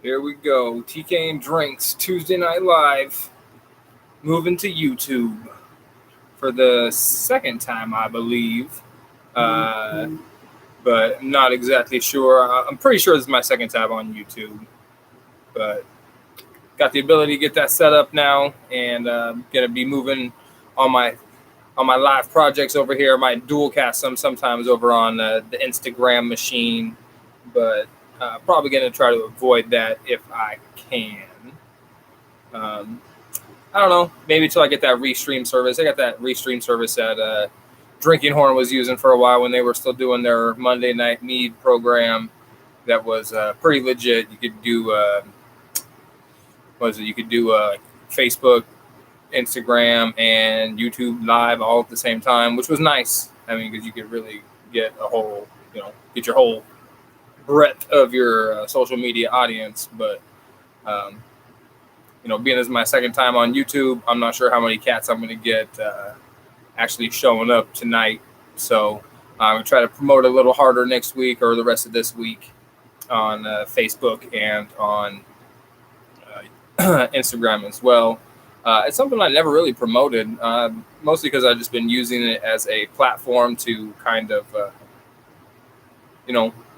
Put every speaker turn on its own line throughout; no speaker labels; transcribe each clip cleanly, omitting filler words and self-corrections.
Here we go. TK and Drinks Tuesday Night Live. Moving to YouTube for the second time, I believe. But I'm not exactly sure. I'm pretty sure this is my second time on YouTube. But got the ability to get that set up now, and gonna be moving on my live projects over here. My dual cast sometimes over on the Instagram machine, but probably gonna try to avoid that if I can. I don't know, maybe until I get that restream service. I got that restream service that Drinking Horn was using for a while when they were still doing their Monday Night Mead program. That was pretty legit. You could do You could do Facebook, Instagram, and YouTube live all at the same time, which was nice. I mean, because you could really get get your whole breadth of your social media audience. But being this is my second time on YouTube, I'm not sure how many cats I'm going to get actually showing up tonight. So I'm going to try to promote a little harder next week or the rest of this week on Facebook and on Instagram as well. It's something I never really promoted, mostly because I've just been using it as a platform to kind of,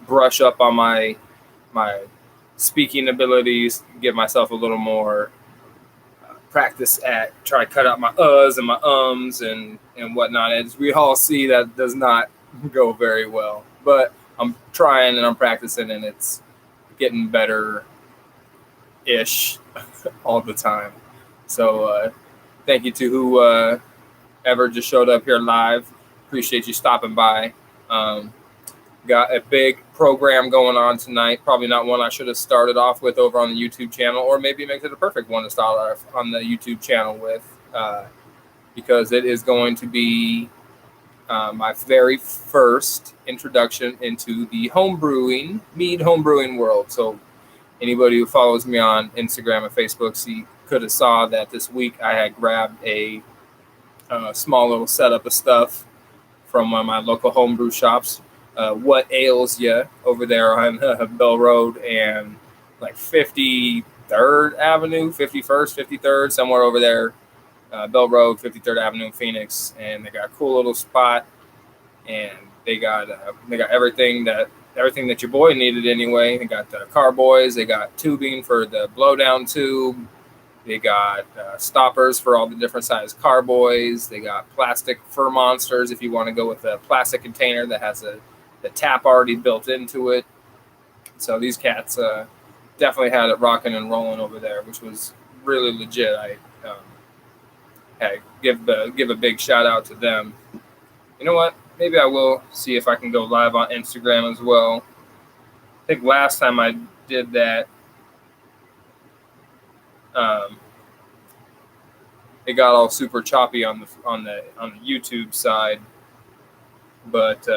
brush up on my speaking abilities, give myself a little more practice at, try to cut out my uhs and my ums and whatnot. As we all see, that does not go very well. But I'm trying and I'm practicing, and it's getting better-ish all the time. So thank you to whoever just showed up here live. Appreciate you stopping by. Got a big program going on tonight. Probably not one I should have started off with over on the YouTube channel, or maybe makes it a perfect one to start off on the YouTube channel with, because it is going to be my very first introduction into the mead homebrewing world. So anybody who follows me on Instagram and Facebook could have saw that this week I had grabbed a small little setup of stuff from one of my local homebrew shops. What Ails Ya over there on Bell Road and like 53rd Avenue, 51st, 53rd, somewhere over there. Bell Road, 53rd Avenue in Phoenix, and they got a cool little spot, and they got everything that your boy needed anyway. They got the carboys, they got tubing for the blowdown tube, they got stoppers for all the different size carboys, they got plastic fur monsters if you want to go with a plastic container that has the tap already built into it. So these cats definitely had it rocking and rolling over there, which was really legit. I give a big shout out to them. You know what? Maybe I will see if I can go live on Instagram as well. I think last time I did that, it got all super choppy on the YouTube side, but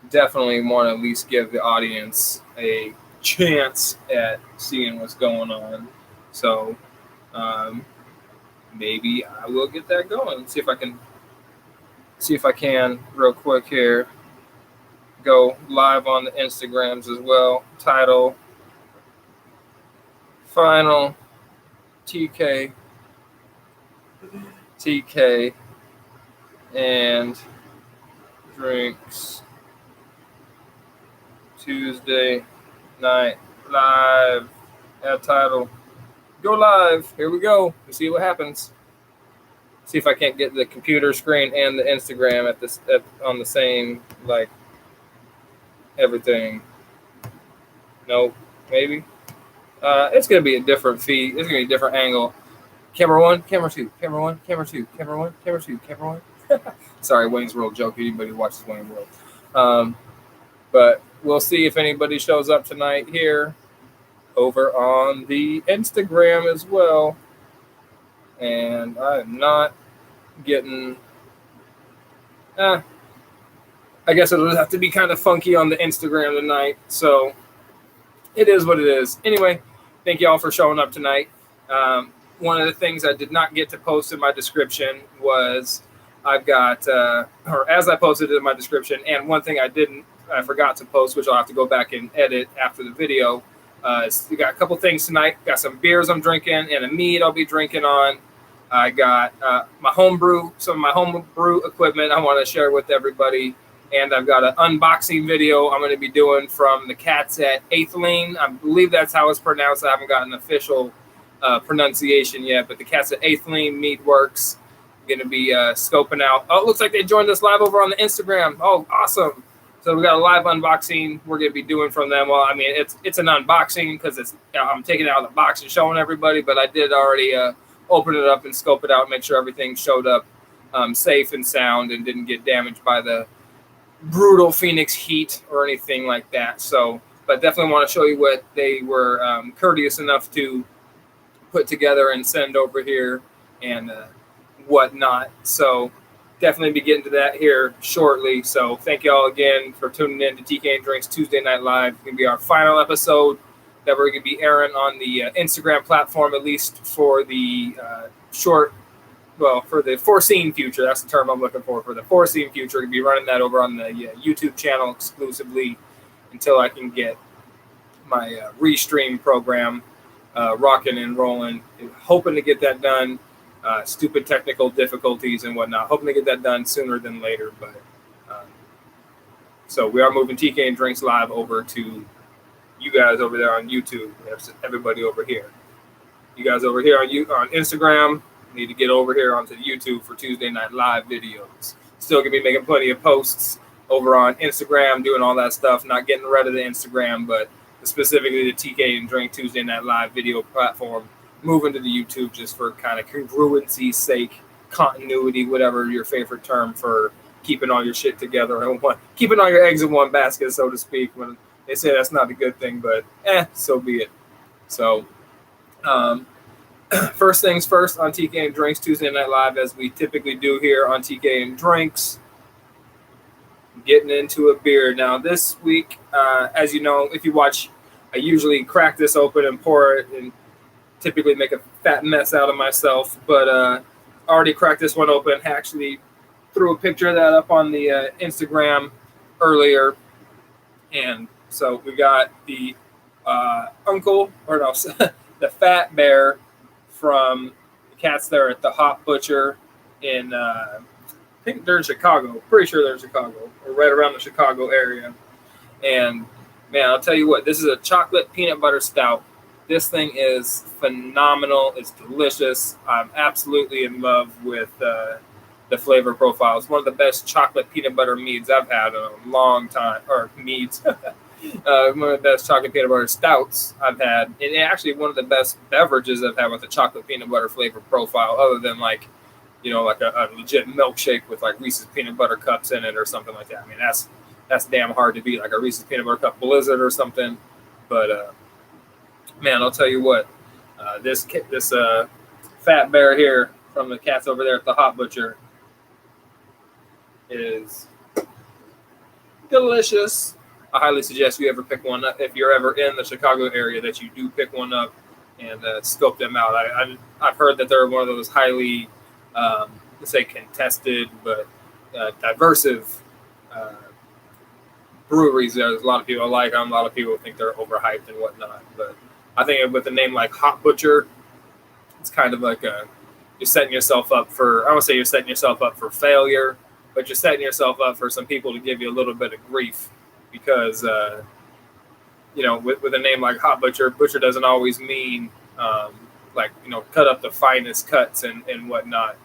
definitely want to at least give the audience a chance at seeing what's going on. So maybe I will get that going. See if I can real quick here. Go live on the Instagrams as well. Title: Final TK and Drinks Tuesday Night Live. Add title. Go live. Here we go. Let's see what happens. See if I can't get the computer screen and the Instagram on the same, like, everything. Nope. Maybe. It's going to be a different feed. It's going to be a different angle. Camera 1, camera 2, camera 1, camera 2, camera 1, camera 2, camera 1. Sorry, Wayne's World joke. Anybody who watches Wayne's World. But we'll see if anybody shows up tonight here over on the Instagram as well. And I'm not getting... I guess it'll have to be kind of funky on the Instagram tonight. So it is what it is. Anyway, thank you all for showing up tonight. One of the things I did not get to post in my description was I've got, or as I posted it in my description, and one thing I forgot to post, which I'll have to go back and edit after the video. We got a couple things tonight. Got some beers I'm drinking and a mead I'll be drinking on. I got my homebrew, some of my homebrew equipment I want to share with everybody. And I've got an unboxing video I'm going to be doing from the cats at Eighth Lane. I believe that's how it's pronounced. I haven't gotten an official pronunciation yet, but the cats at Eighth Lane Mead Works. Going to be scoping out. Oh, it looks like they joined us live over on the Instagram. Oh, awesome. So we got a live unboxing we're going to be doing from them. Well, I mean, it's an unboxing because I'm taking it out of the box and showing everybody, but I did already open it up and scope it out, make sure everything showed up safe and sound and didn't get damaged by the brutal Phoenix heat or anything like that. So, but definitely want to show you what they were courteous enough to put together and send over here and whatnot. So definitely be getting to that here shortly. So thank you all again for tuning in to TK and Drinks Tuesday Night Live. It's going to be our final episode that we're going to be airing on the Instagram platform, at least for the for the foreseen future. That's the term I'm looking for the foreseen future. We're going to be running that over on the YouTube channel exclusively until I can get my restream program rocking and rolling. Hoping to get that done. Stupid technical difficulties and whatnot. Hoping to get that done sooner than later. But so we are moving TK and Drinks Live over to you guys over there on YouTube. Everybody over here. You guys over here on Instagram need to get over here onto YouTube for Tuesday Night Live videos. Still gonna be making plenty of posts over on Instagram, doing all that stuff. Not getting rid of the Instagram, but specifically the TK and Drink Tuesday Night Live video platform. Moving to the YouTube just for kind of congruency's sake, continuity, whatever your favorite term for keeping all your shit together in one, keeping all your eggs in one basket, so to speak. When they say that's not a good thing, but so be it. So, first things first on TK and Drinks Tuesday Night Live, as we typically do here on TK and Drinks, getting into a beer. Now this week, as you know, if you watch, I usually crack this open and pour it and typically make a fat mess out of myself, but already cracked this one open. Actually threw a picture of that up on the Instagram earlier. And so we got the the Fat Bear from the cats there at the Hot Butcher in, I think they're in Chicago. Pretty sure they're in Chicago, or right around the Chicago area. And man, I'll tell you what, this is a chocolate peanut butter stout. This thing is phenomenal. It's delicious. I'm absolutely in love with the flavor profile. It's one of the best chocolate peanut butter meads I've had in a long time, or meads. One of the best chocolate peanut butter stouts I've had, and actually one of the best beverages I've had with a chocolate peanut butter flavor profile, other than like a legit milkshake with like Reese's peanut butter cups in it or something like that. I mean, that's damn hard to beat, like a Reese's peanut butter cup Blizzard or something. But man, I'll tell you what, this Fat Bear here from the cats over there at the Hot Butcher is delicious. I highly suggest you ever pick one up. If you're ever in the Chicago area, that you do pick one up and scope them out. I've heard that they're one of those highly, let's say, contested but diversive breweries. There's a lot of people like them. A lot of people think they're overhyped and whatnot. But I think with a name like Hot Butcher, it's kind of like you're setting yourself up for, I don't say you're setting yourself up for failure, but you're setting yourself up for some people to give you a little bit of grief because, with a name like Hot Butcher, butcher doesn't always mean cut up the finest cuts and whatnot.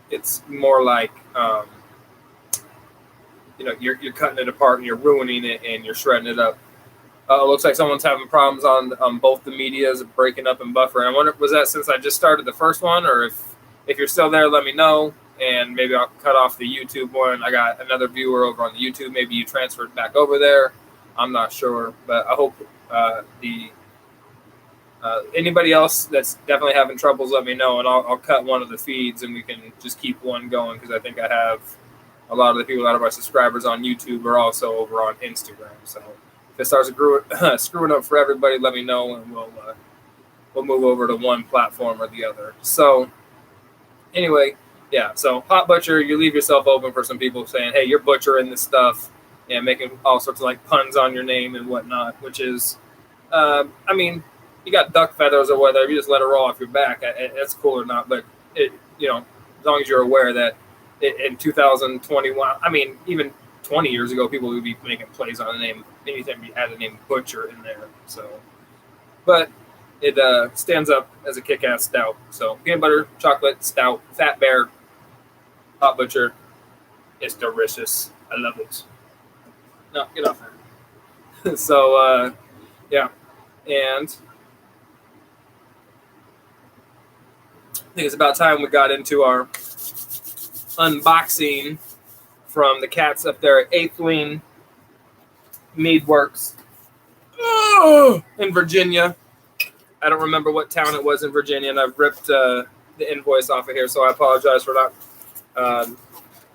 It's more like, you're cutting it apart and you're ruining it and you're shredding it up. It looks like someone's having problems on both the medias, breaking up and buffering. I wonder, was that since I just started the first one, or if you're still there, let me know, and maybe I'll cut off the YouTube one. I got another viewer over on the YouTube. Maybe you transferred back over there. I'm not sure, but I hope anybody else that's definitely having troubles, let me know, and I'll cut one of the feeds, and we can just keep one going, because I think I have a lot of the people, a lot of our subscribers on YouTube are also over on Instagram. So if it starts screwing up for everybody, let me know, and we'll move over to one platform or the other. So anyway, yeah. So Hot Butcher, you leave yourself open for some people saying, "Hey, you're butchering this stuff," and making all sorts of like puns on your name and whatnot. Which is, I mean, you got duck feathers or whatever. You just let it roll off your back. That's cool or not, but it, as long as you're aware that in 2021, I mean, even 20 years ago, people would be making plays on the name anytime you had the name Butcher in there. So, but it stands up as a kick-ass stout. So peanut butter, chocolate, stout, Fat Bear, Hot Butcher. It's delicious. I love it. No, get off there. So, yeah. And I think it's about time we got into our unboxing from the cats up there at Eighth Lane Mead Works in Virginia. I don't remember what town it was in Virginia, and I've ripped the invoice off of here, so I apologize for not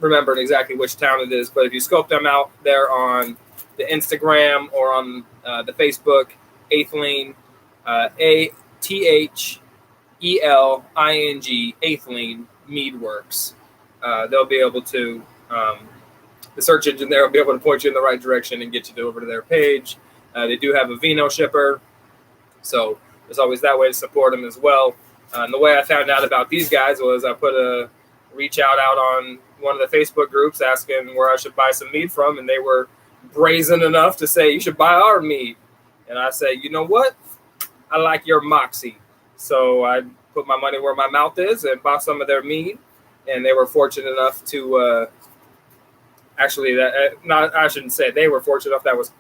remembering exactly which town it is. But if you scope them out there on the Instagram or on the Facebook, Eighth Lane, ATHELING, Eighth Lane Mead Works. They'll be able to, the search engine there will be able to point you in the right direction and get you over to their page. They do have a vino shipper, so there's always that way to support them as well. And the way I found out about these guys was I put a reach out on one of the Facebook groups asking where I should buy some mead from, and they were brazen enough to say, you should buy our mead. And I said, you know what? I like your moxie. So I put my money where my mouth is and bought some of their mead. And they were fortunate enough to I shouldn't say they were fortunate enough. That was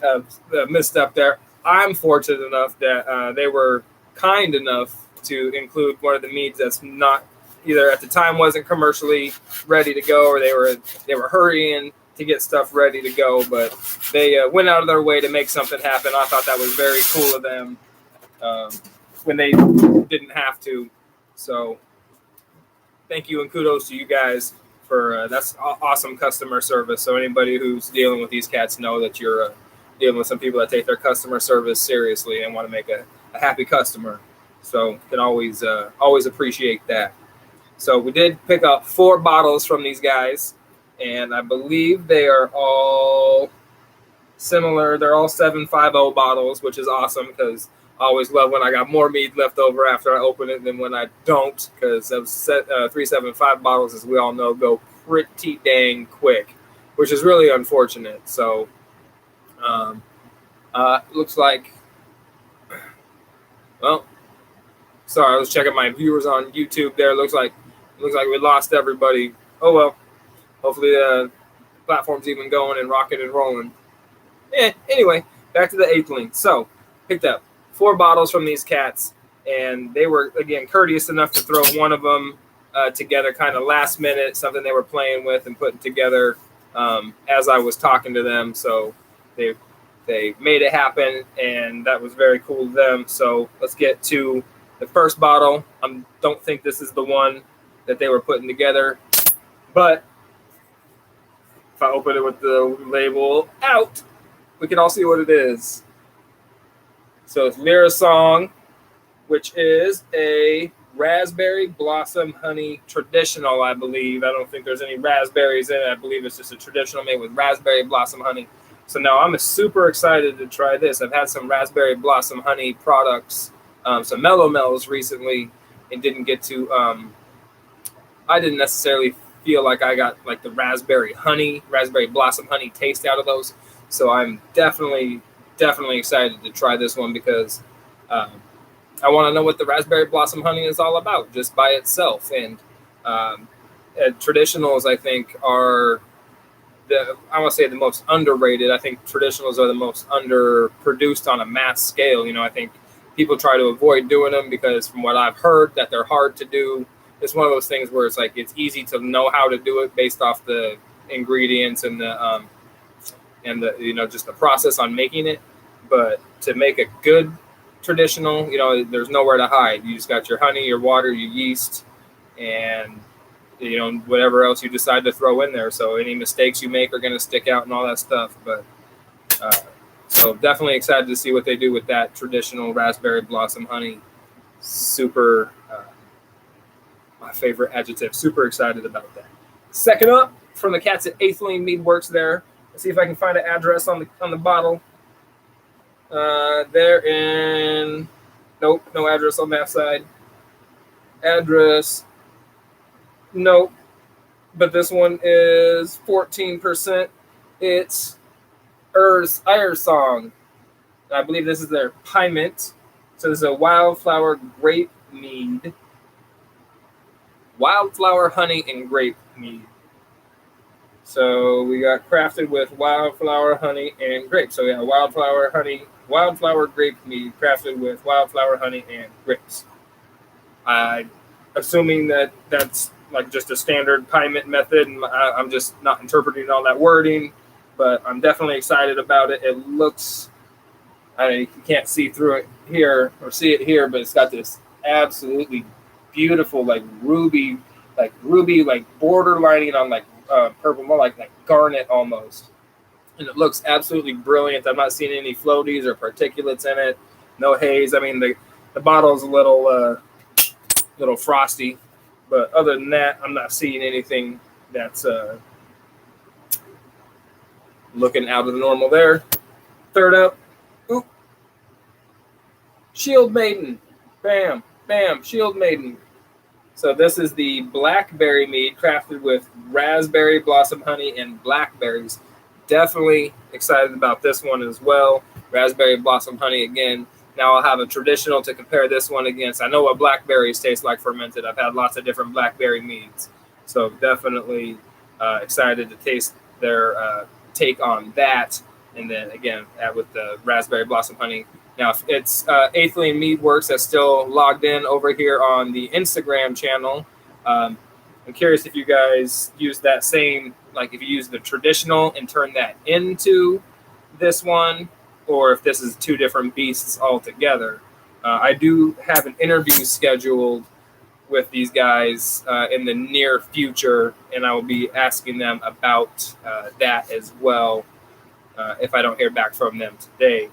a misstep there. I'm fortunate enough that they were kind enough to include one of the meads that's not either at the time wasn't commercially ready to go, or they were hurrying to get stuff ready to go, but they went out of their way to make something happen. I thought that was very cool of them when they didn't have to. So thank you and kudos to you guys for that's awesome customer service. So anybody who's dealing with these cats know that you're dealing with some people that take their customer service seriously and want to make a happy customer. So can always appreciate that. So we did pick up 4 bottles from these guys, and I believe they are all similar. They're all 750 bottles, which is awesome because I always love when I got more mead left over after I open it than when I don't, because those 375 bottles, as we all know, go pretty dang quick, which is really unfortunate. So looks like, well, sorry, I was checking my viewers on YouTube there. Looks like we lost everybody. Oh well. Hopefully the platform's even going and rocking and rolling. Anyway, back to the Eighth Lane. So, picked up 4 bottles from these cats, and they were, again, courteous enough to throw one of them together kind of last minute, something they were playing with and putting together as I was talking to them. So, they made it happen, and that was very cool of them. So, let's get to the first bottle. I don't think this is the one that they were putting together, but if I open it with the label out, we can all see what it is. So it's Lyra Song, which is a raspberry blossom honey traditional, I believe. I don't think there's any raspberries in it. I believe it's just a traditional made with raspberry blossom honey. So now I'm super excited to try this. I've had some raspberry blossom honey products, some Mellow Mellows recently, and didn't get to, I didn't necessarily feel like I got like the raspberry blossom honey taste out of those. So I'm definitely excited to try this one because I want to know what the raspberry blossom honey is all about just by itself. And traditionals, I think, are I want to say the most underrated. I think traditionals are the most underproduced on a mass scale. I think people try to avoid doing them because from what I've heard that they're hard to do. It's one of those things where it's like it's easy to know how to do it based off the ingredients and the just the process on making it. But to make a good traditional, there's nowhere to hide. You just got your honey, your water, your yeast, and whatever else you decide to throw in there. So any mistakes you make are going to stick out and all that stuff. But so definitely excited to see what they do with that traditional raspberry blossom honey. Super My favorite adjective. Super excited about that. Second up, from the cats at Eighth Lane Mead Works there. Let's see if I can find an address on the bottle. They're in... Nope, no address on that side. Address... Nope. But this one is 14%. It's Song. I believe this is their Piment. So this is a wildflower grape mead. Wildflower honey and grape mead. So we got crafted with wildflower honey and grape. So yeah, wildflower grape mead crafted with wildflower honey and grapes. Assuming that that's like just a standard Piment method, and I'm just not interpreting all that wording, but I'm definitely excited about it. It looks, you can't see through it here or see it here, but it's got this absolutely beautiful ruby border lining on purple, more like garnet almost, and it looks absolutely brilliant. I'm not seeing any floaties or particulates in it. No haze. I mean, the bottle's a little frosty, but other than that, I'm not seeing anything that's looking out of the normal there. Third up, Shield Maiden. Bam, bam, Shield Maiden. So this is the blackberry mead crafted with raspberry blossom honey and blackberries. Definitely excited about this one as well. Raspberry blossom honey again. Now I'll have a traditional to compare this one against. I know what blackberries taste like fermented. I've had lots of different blackberry meads. So definitely excited to taste their take on that. And then again, with the raspberry blossom honey. Now, if it's Eighth Lane Mead Works that's still logged in over here on the Instagram channel. I'm curious if you guys use that same, if you use the traditional and turn that into this one, or if this is two different beasts altogether. I do have an interview scheduled with these guys in the near future, and I will be asking them about that as well if I don't hear back from them today.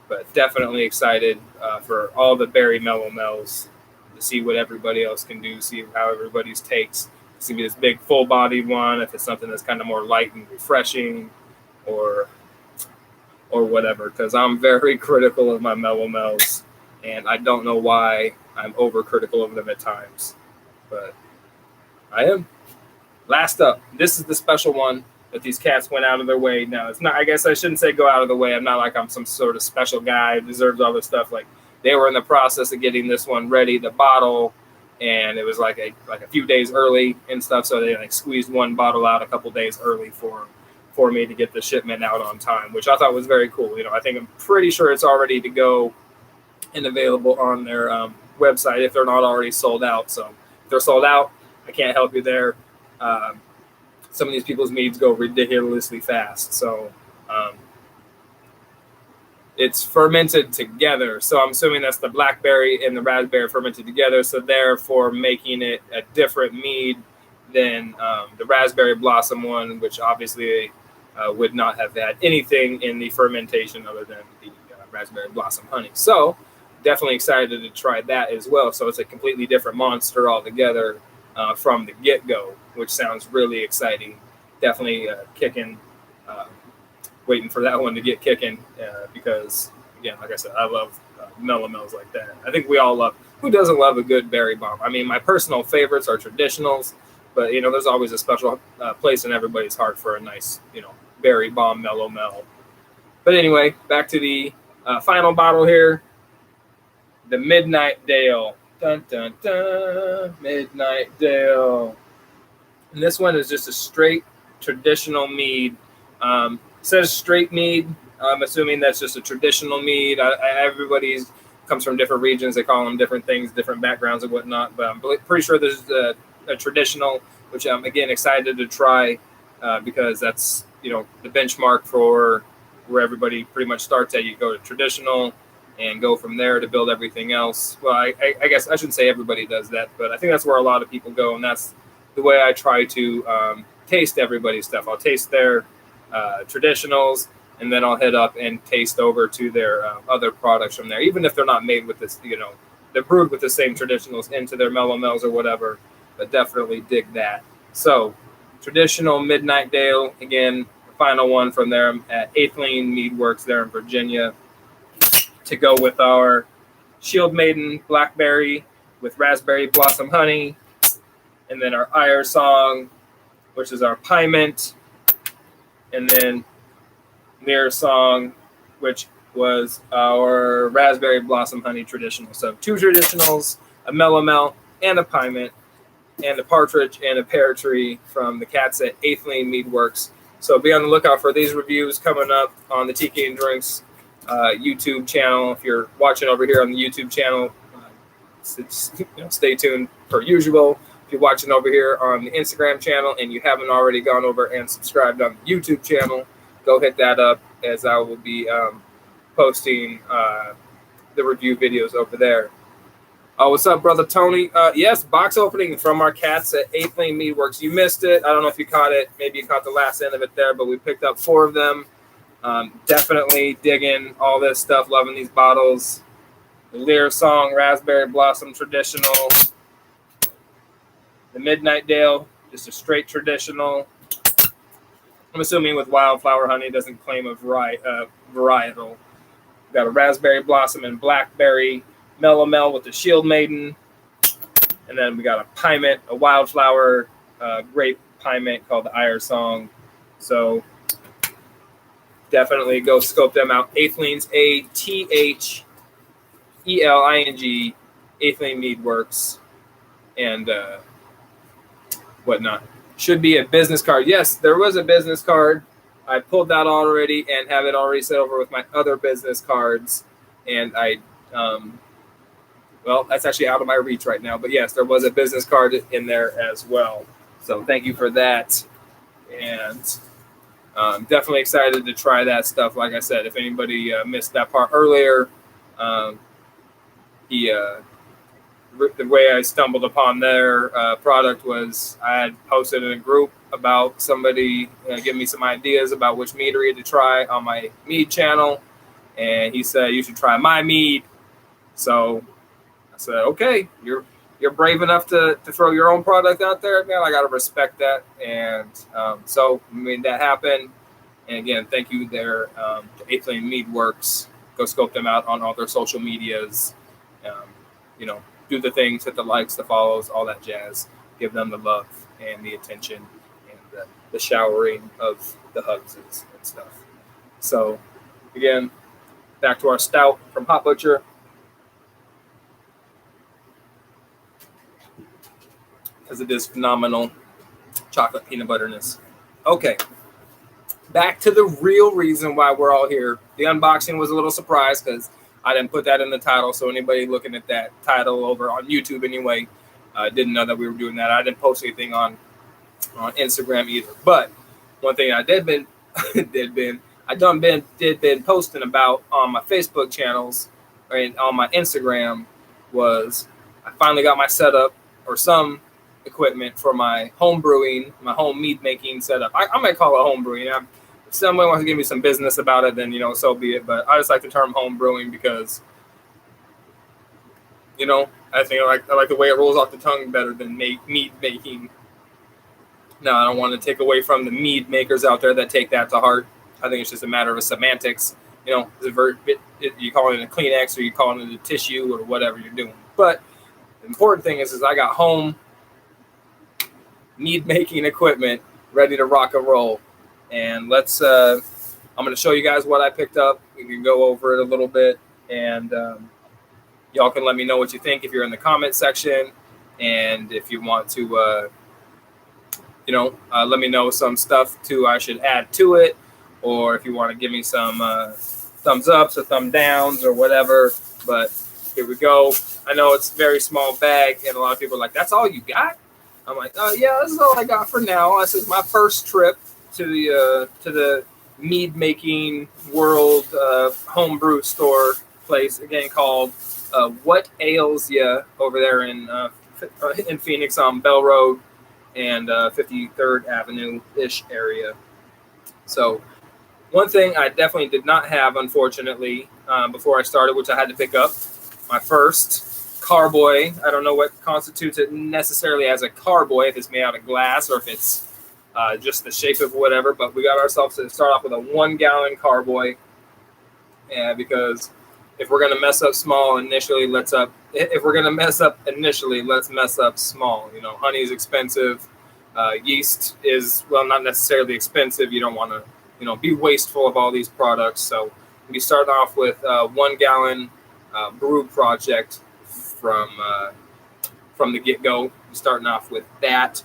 But definitely excited for all the berry mellow mells to see what everybody else can do, see how everybody's takes. It's going to be this big full-bodied one, if it's something that's kind of more light and refreshing or whatever, because I'm very critical of my mellow mells, and I don't know why I'm overcritical of them at times. But I am. Last up, this is the special one that these cats went out of their way. Now, it's not, I guess I shouldn't say go out of the way. I'm not like I'm some sort of special guy who deserves all this stuff. They were in the process of getting this one ready to bottle, and it was like a few days early and stuff. So they squeezed one bottle out a couple days early for me to get the shipment out on time, which I thought was very cool. I think I'm pretty sure it's all ready to go and available on their website if they're not already sold out. So if they're sold out, I can't help you there. Some of these people's meads go ridiculously fast. So it's fermented together. So I'm assuming that's the blackberry and the raspberry fermented together. So therefore making it a different mead than the raspberry blossom one, which obviously would not have had anything in the fermentation other than the raspberry blossom honey. So definitely excited to try that as well. So it's a completely different monster altogether from the get-go, which sounds really exciting. Definitely kicking, waiting for that one to get kicking because, again, like I said, I love mellow mells like that. I think we all love, who doesn't love a good berry bomb? I mean, my personal favorites are traditionals, but, there's always a special place in everybody's heart for a nice, berry bomb mellow mel. But anyway, back to the final bottle here, the Midnight Dale. Dun, dun, dun, Midnight Dale. And this one is just a straight traditional mead. It says straight mead. I'm assuming that's just a traditional mead. Everybody comes from different regions. They call them different things, different backgrounds and whatnot. But I'm pretty sure this is a traditional, which I'm, again, excited to try because that's, the benchmark for where everybody pretty much starts at. You go to traditional and go from there to build everything else. Well, I guess I shouldn't say everybody does that, but I think that's where a lot of people go, and that's the way I try to taste everybody's stuff. I'll taste their traditionals, and then I'll head up and taste over to their other products from there, even if they're not made with this, they're brewed with the same traditionals into their mellow mells or whatever. but definitely dig that. So, traditional Midnight Dale, again, the final one from there at 8th Lane Mead Works there in Virginia, to go with our Shield Maiden Blackberry with Raspberry Blossom Honey, and then our Ire Song, which is our Pie Mint, and then Mirror Song, which was our Raspberry Blossom Honey traditional. So 2 traditionals, a Mellow Melt, and a Pie Mint, and a Partridge and a Pear Tree from the cats at 8th Lane Mead Works. So be on the lookout for these reviews coming up on the Tiki and Drinks YouTube channel. If you're watching over here on the YouTube channel, stay tuned per usual. If you're watching over here on the Instagram channel and you haven't already gone over and subscribed on the YouTube channel, go hit that up, as I will be posting the review videos over there. What's up, brother Tony? Yes, box opening from our cats at 8th Lane Mead Works. You missed it. I don't know if you caught it. Maybe you caught the last end of it there, but we picked up 4 of them. Definitely digging all this stuff, loving these bottles. The Lear Song Raspberry Blossom Traditional. The Midnight Dale, just a straight traditional. I'm assuming with wildflower honey, doesn't claim a varietal. We've got a Raspberry Blossom and Blackberry Mellow Mel with the Shield Maiden. And then we got a Pie Mint, a wildflower grape Pie Mint called the Ire Song. So definitely go scope them out. 8th Lane's ATHELING, 8th Lane Mead Works, and whatnot. Should be a business card. Yes, there was a business card. I pulled that already and have it already set over with my other business cards. And well, that's actually out of my reach right now. But yes, there was a business card in there as well. So thank you for that. And definitely excited to try that stuff. Like I said, if anybody missed that part earlier, the way I stumbled upon their product was I had posted in a group about somebody giving me some ideas about which meadery to try on my mead channel. And he said, you should try my mead. So I said, okay, you're brave enough to throw your own product out there, man. I got to respect that. And so we made that happen. And again, thank you there to 8th Lane Mead Works. Go scope them out on all their social medias. Do the things, hit the likes, the follows, all that jazz. Give them the love and the attention and the showering of the hugs and stuff. So, again, back to our stout from Hot Butcher. Because it is phenomenal chocolate peanut butterness. Okay, back to the real reason why we're all here. The unboxing was a little surprise because I didn't put that in the title, so anybody looking at that title over on YouTube anyway didn't know that we were doing that. I didn't post anything on Instagram either. But one thing I did been posting about on my Facebook channels and on my Instagram was I finally got my setup or some equipment for my home brewing, my home mead making setup. I might call it home brewing. If somebody wants to give me some business about it, then, so be it. But I just like the term home brewing because, I think I like the way it rolls off the tongue better than mead making. No, I don't want to take away from the mead makers out there that take that to heart. I think it's just a matter of semantics. You call it a Kleenex or you call it a tissue or whatever you're doing. But the important thing is I got home mead making equipment ready to rock and roll. And let's, I'm going to show you guys what I picked up. We can go over it a little bit, and y'all can let me know what you think if you're in the comment section. And if you want to, let me know some stuff too I should add to it. Or if you want to give me some thumbs ups or thumb downs or whatever. But here we go. I know it's a very small bag, and a lot of people are like, that's all you got? I'm like, yeah, this is all I got for now. This is my first trip to the mead making world homebrew store place, again called What Ails Ya over there in Phoenix on Bell Road and 53rd Avenue ish area. So one thing I definitely did not have, unfortunately, before I started, which I had to pick up, my first carboy. I don't know what constitutes it necessarily as a carboy, if it's made out of glass or if it's just the shape of whatever. But we got ourselves to start off with a 1 gallon carboy, because if we're gonna mess up small initially, let's mess up small. You know, honey is expensive. Yeast is, well, not necessarily expensive. You don't want to, be wasteful of all these products. So we start off with 1 gallon brew project from the get-go. Starting off with that.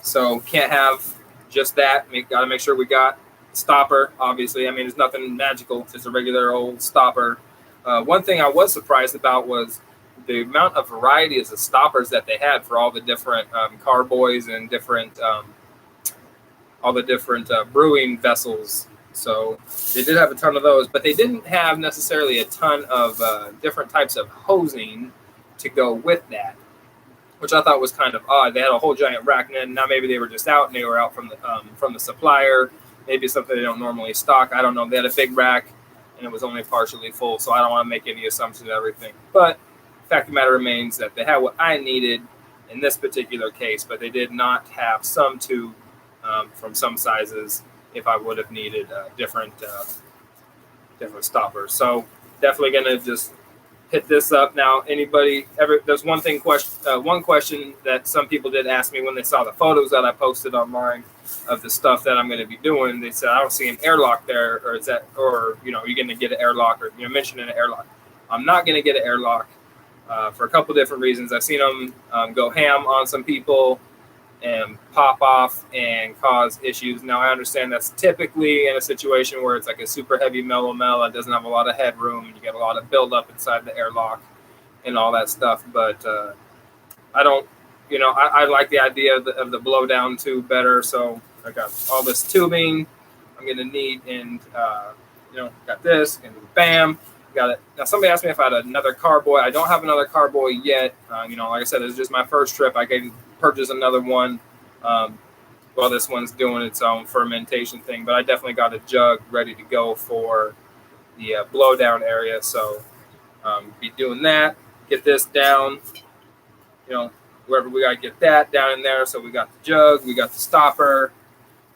So can't have just that. Got to make sure we got stopper, obviously. I mean, there's nothing magical. It's just a regular old stopper. One thing I was surprised about was the amount of varieties of stoppers that they had for all the different carboys and all the different brewing vessels. So they did have a ton of those, but they didn't have necessarily a ton of different types of hosing to go with that, which I thought was kind of odd. They had a whole giant rack, and now maybe they were just out and they were out from the supplier. Maybe something they don't normally stock. I don't know. They had a big rack and it was only partially full, so I don't want to make any assumptions of everything. But the fact of the matter remains that they had what I needed in this particular case, but they did not have some tube from some sizes if I would have needed different stoppers. So definitely going to just hit this up now. Anybody ever? There's one question that some people did ask me when they saw the photos that I posted online of the stuff that I'm going to be doing. They said, I don't see an airlock there, or is that, or you're going to get an airlock, or mentioning an airlock. I'm not going to get an airlock for a couple different reasons. I've seen them go ham on some people and pop off and cause issues. Now, I understand that's typically in a situation where it's like a super heavy mellow that doesn't have a lot of headroom, and you get a lot of buildup inside the airlock and all that stuff. But I don't, I like the idea of the blow down tube better. So I got all this tubing I'm going to need, and, got this, and bam, got it. Now, somebody asked me if I had another carboy. I don't have another carboy yet. Like I said, it's just my first trip. I can purchase another one while this one's doing its own fermentation thing. But I definitely got a jug ready to go for the blow down area. So be doing that. Get this down, wherever we got to get that down in there. So we got the jug, we got the stopper,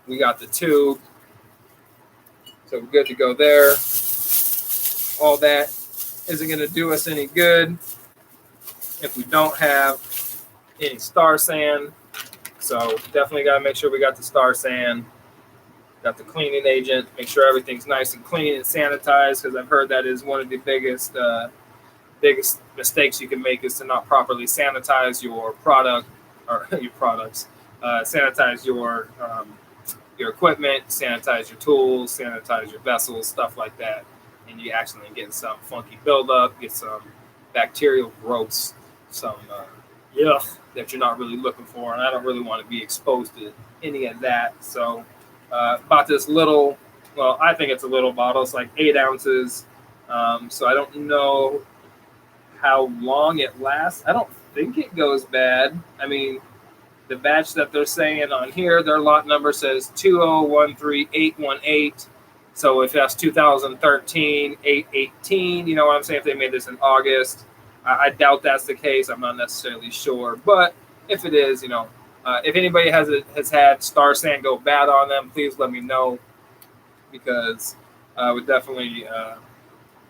we got the tube. So we're good to go there. All that isn't going to do us any good if we don't have any star sand. So definitely got to make sure we got the star sand, got the cleaning agent, make sure everything's nice and clean and sanitized, because I've heard that is one of the biggest mistakes you can make, is to not properly sanitize your product or your products, sanitize your equipment, sanitize your tools, sanitize your vessels, stuff like that. And you actually get some funky buildup, get some bacterial growths, some that you're not really looking for. And I don't really want to be exposed to any of that. So bought this little, well, I think it's a little bottle. It's like 8 ounces. So I don't know how long it lasts. I don't think it goes bad. I mean, the batch that they're saying on here, their lot number says 2013818. So if that's 2013, 818, you know what I'm saying? If they made this in August, I doubt that's the case. I'm not necessarily sure. But if it is, if anybody has had star sand go bad on them, please let me know, because I would definitely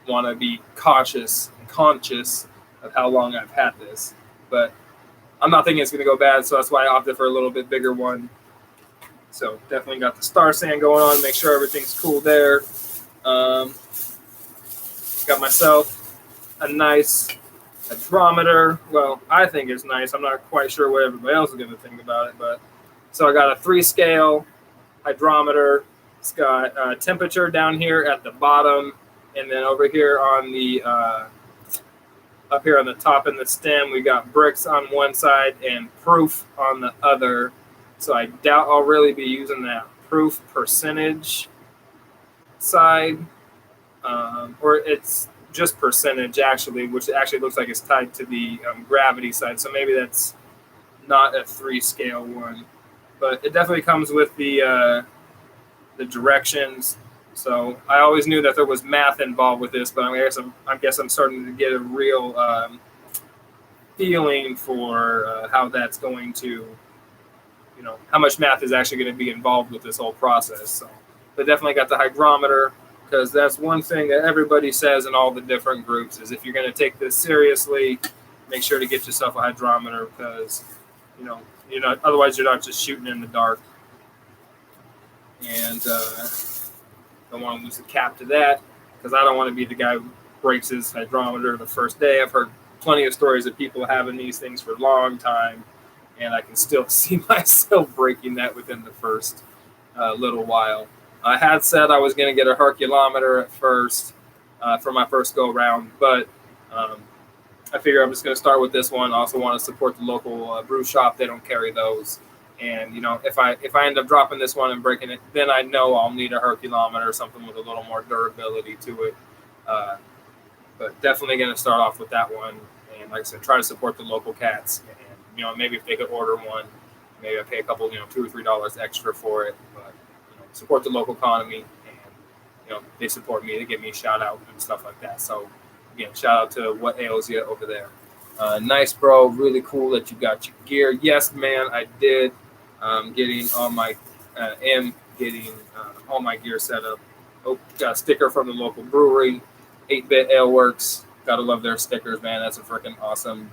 want to be cautious and conscious of how long I've had this. But I'm not thinking it's going to go bad, so that's why I opted for a little bit bigger one. So definitely got the star sand going on. Make sure everything's cool there. Got myself a nice hydrometer. Well, I think it's nice. I'm not quite sure what everybody else is going to think about it. But so I got a 3-scale hydrometer. It's got temperature down here at the bottom, and then over here on the up here on the top in the stem, we got bricks on one side and proof on the other. So I doubt I'll really be using that proof percentage side, or it's just percentage actually, which actually looks like it's tied to the gravity side. So maybe that's not a 3-scale one, but it definitely comes with the directions. So I always knew that there was math involved with this, but I guess I'm starting to get a real feeling for how that's going to, how much math is actually going to be involved with this whole process. So they definitely got the hygrometer, because that's one thing that everybody says in all the different groups is if you're going to take this seriously, make sure to get yourself a hydrometer, because otherwise you're not just shooting in the dark. And don't want to lose the cap to that, because I don't want to be the guy who breaks his hydrometer the first day. I've heard plenty of stories of people having these things for a long time, and I can still see myself breaking that within the first little while. I had said I was going to get a Herculometer at first for my first go around, but I figure I'm just going to start with this one. I also want to support the local brew shop. They don't carry those. And, if I end up dropping this one and breaking it, then I know I'll need a Herculometer or something with a little more durability to it. But definitely going to start off with that one. And like I said, try to support the local cats. And, maybe if they could order one, maybe I pay a couple, $2 or $3 extra for it. But, support the local economy. And, they support me. They give me a shout out and stuff like that. So, again, shout out to What Ails Ya over there. Nice, bro. Really cool that you got your gear. Yes, man, I did. Getting all my all my gear set up. Oh, got a sticker from the local brewery, 8-Bit Ale Works. Gotta love their stickers, man. That's a freaking awesome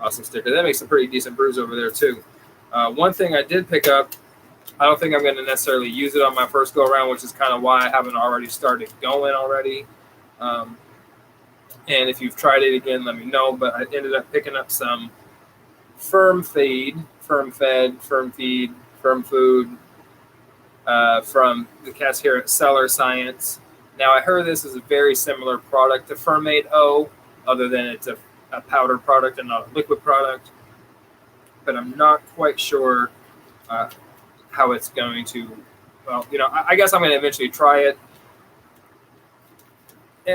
sticker. That makes some pretty decent brews over there too. One thing I did pick up, I don't think I'm going to necessarily use it on my first go around, which is kind of why I haven't already started going already. And if you've tried it again, let me know. But I ended up picking up some firm food from the cats here at Cellar Science. Now, I heard this is a very similar product to Fermade O, other than it's a powder product and not a liquid product. But I'm not quite sure how it's going to. Well, I guess I'm going to eventually try it.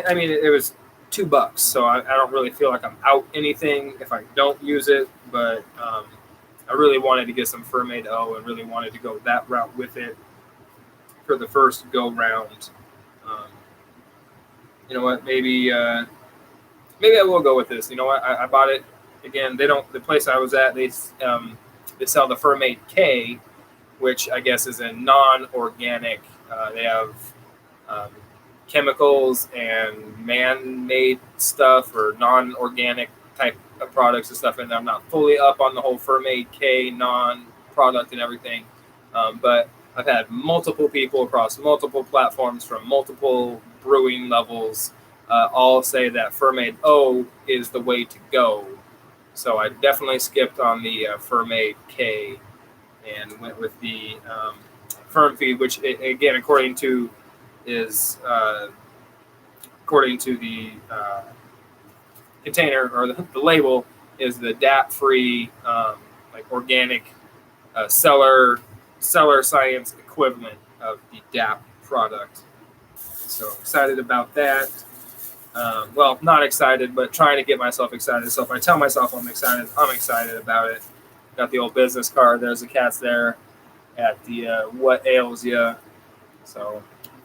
I mean, it was $2, so I don't really feel like I'm out anything if I don't use it. But I really wanted to get some Fermade O and really wanted to go that route with it for the first go round. You know what? Maybe I will go with this. You know what? I bought it again. The place I was at, they sell the Fermade K, which I guess is a non-organic. They have chemicals and man-made stuff or non-organic type of products and stuff. And I'm not fully up on the whole Fermade K non-product and everything. But I've had multiple people across multiple platforms from multiple brewing levels all say that Fermade O is the way to go. So I definitely skipped on the Fermade K and went with the firm feed, which again, according to the container or the label, is the DAP-free, like organic Cellar Science equivalent of the DAP product. So excited about that. Well, not excited, but trying to get myself excited. So if I tell myself I'm excited about it. Got the old business card. There's the cats there at the What Ails Ya. So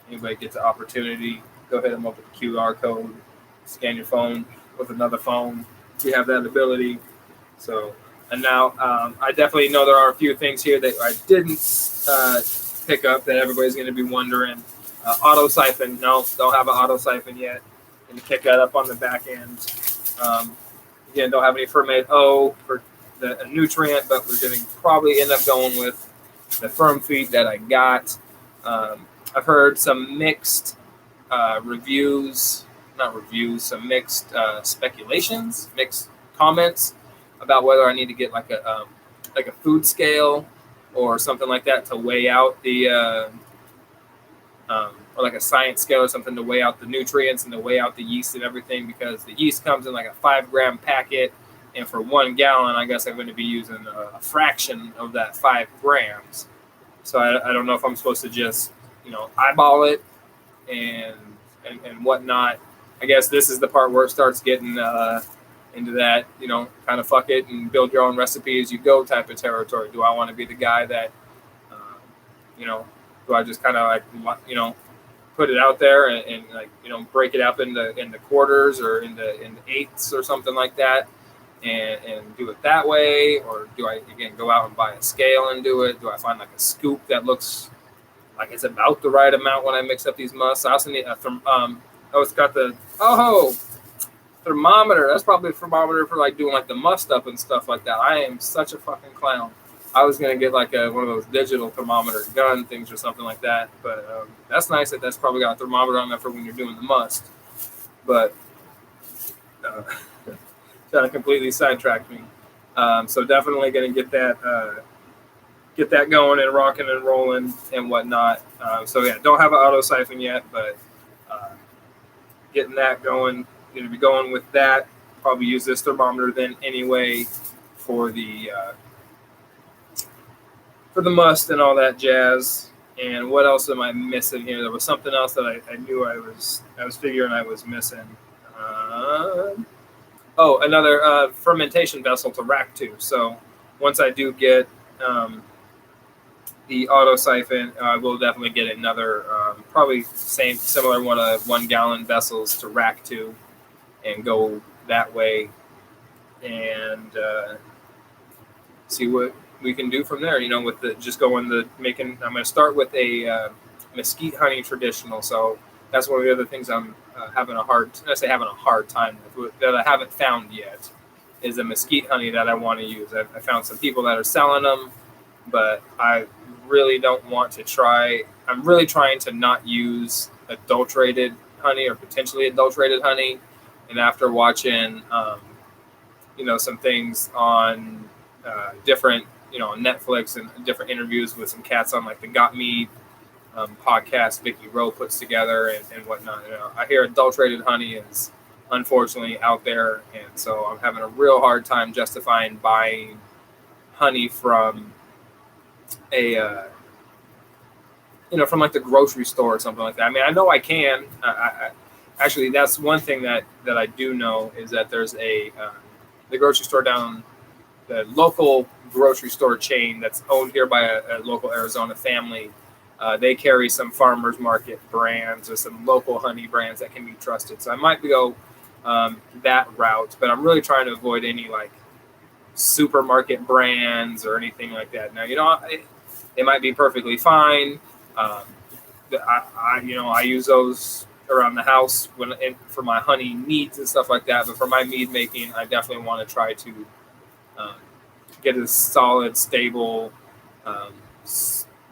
anybody gets an opportunity, go hit them up with the QR code, scan your phone with another phone. You have that ability. So, and now I definitely know there are a few things here that I didn't pick up that everybody's going to be wondering. Auto siphon, no, don't have an auto siphon yet. Going to pick that up on the back end. Again, don't have any Fermade O for a nutrient, but we're going to probably end up going with the firm feed that I got. I've heard some mixed some mixed speculations, mixed comments about whether I need to get like a food scale or something like that to weigh out the or like a science scale or something to weigh out the nutrients and to weigh out the yeast and everything, because the yeast comes in like a 5-gram packet, and for 1 gallon, I guess I'm going to be using a fraction of that 5 grams. So I don't know if I'm supposed to just eyeball it and whatnot. I guess this is the part where it starts getting into that, kind of fuck it and build your own recipe as you go type of territory. Do I want to be the guy that, do I just kind of put it out there and break it up into quarters or into eighths or something like that and do it that way, or do I again go out and buy a scale and do it? Do I find like a scoop that looks like it's about the right amount when I mix up these musts? I also need a it's got the thermometer. That's probably a thermometer for like doing like the must up and stuff like that. I am such a fucking clown. I was gonna get like one of those digital thermometer gun things or something like that, but that's nice that that's probably got a thermometer on there for when you're doing the must. But kind of completely sidetracked me. So definitely gonna get that going and rocking and rolling and whatnot. So yeah, don't have an auto siphon yet, but getting that going. Going to be going with that. Probably use this thermometer then anyway for the must and all that jazz. And what else am I missing here? There was something else that I knew I was figuring I was missing. Another fermentation vessel to rack to. So once I do get the auto siphon, I will definitely get another probably similar 1 gallon vessels to rack to, and go that way and see what we can do from there. With I'm going to start with a mesquite honey traditional. So that's one of the other things I'm having a hard time with, that I haven't found yet, is a mesquite honey that I want to use. I found some people that are selling them, but I really don't want to try. I'm really trying to not use adulterated honey or potentially adulterated honey. And after watching, some things on different, on Netflix and different interviews with some cats on like the Got Mead podcast Vicky Rowe puts together and whatnot, I hear adulterated honey is unfortunately out there. And so I'm having a real hard time justifying buying honey from from like the grocery store or something like that. I mean, I know I can. Actually, that's one thing that I do know, is that there's the grocery store down, the local grocery store chain that's owned here by a local Arizona family. They carry some farmers market brands or some local honey brands that can be trusted. So I might go that route, but I'm really trying to avoid any like supermarket brands or anything like that. Now, it might be perfectly fine. I use those around the house for my honey needs and stuff like that. But for my mead making, I definitely want to try to get a solid, stable,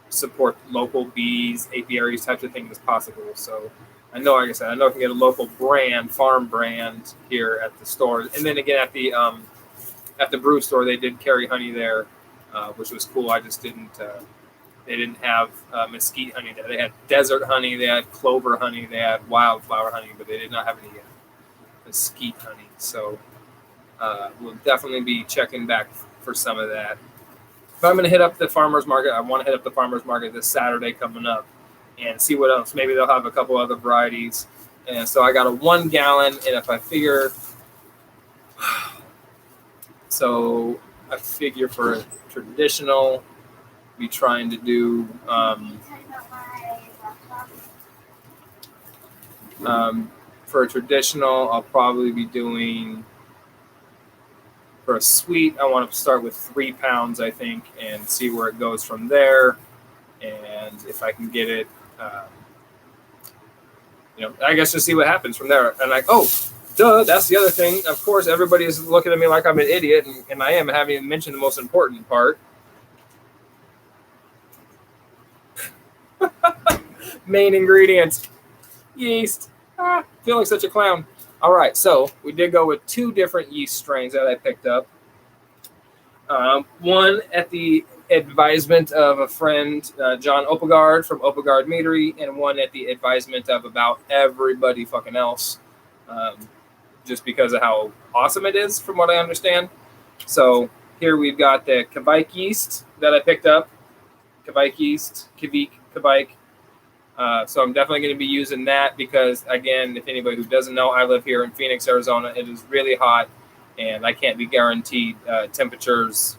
support local bees, apiaries, types of things as possible. So I know, like I said, I can get a local farm brand here at the store. And then again, at the brew store, they did carry honey there, which was cool. I just didn't. They didn't have mesquite honey there. They had desert honey, they had clover honey, they had wildflower honey, but they did not have any mesquite honey. So we'll definitely be checking back for some of that. But I'm going to hit up the farmer's market. I want to hit up the farmer's market this Saturday coming up and see what else. Maybe they'll have a couple other varieties. And so I got a 1 gallon, and if I figure... So I figure for a traditional... be trying to do for a traditional, I'll probably be doing, for a sweet, I want to start with 3 pounds, I think, and see where it goes from there. And if I can get it, I guess just see what happens from there. And that's the other thing. Of course, everybody is looking at me like I'm an idiot, and I am. I haven't even mentioned the most important part. Main ingredients, yeast. Feeling such a clown. All right, so we did go with 2 different yeast strains that I picked up. One at the advisement of a friend, John Opegard from Opegard Meadery, and one at the advisement of about everybody fucking else, just because of how awesome it is, from what I understand. So here we've got the Kveik yeast that I picked up. Kveik yeast, Kveik. So I'm definitely going to be using that because, again, if anybody who doesn't know, I live here in Phoenix, Arizona. It is really hot, and I can't be guaranteed temperatures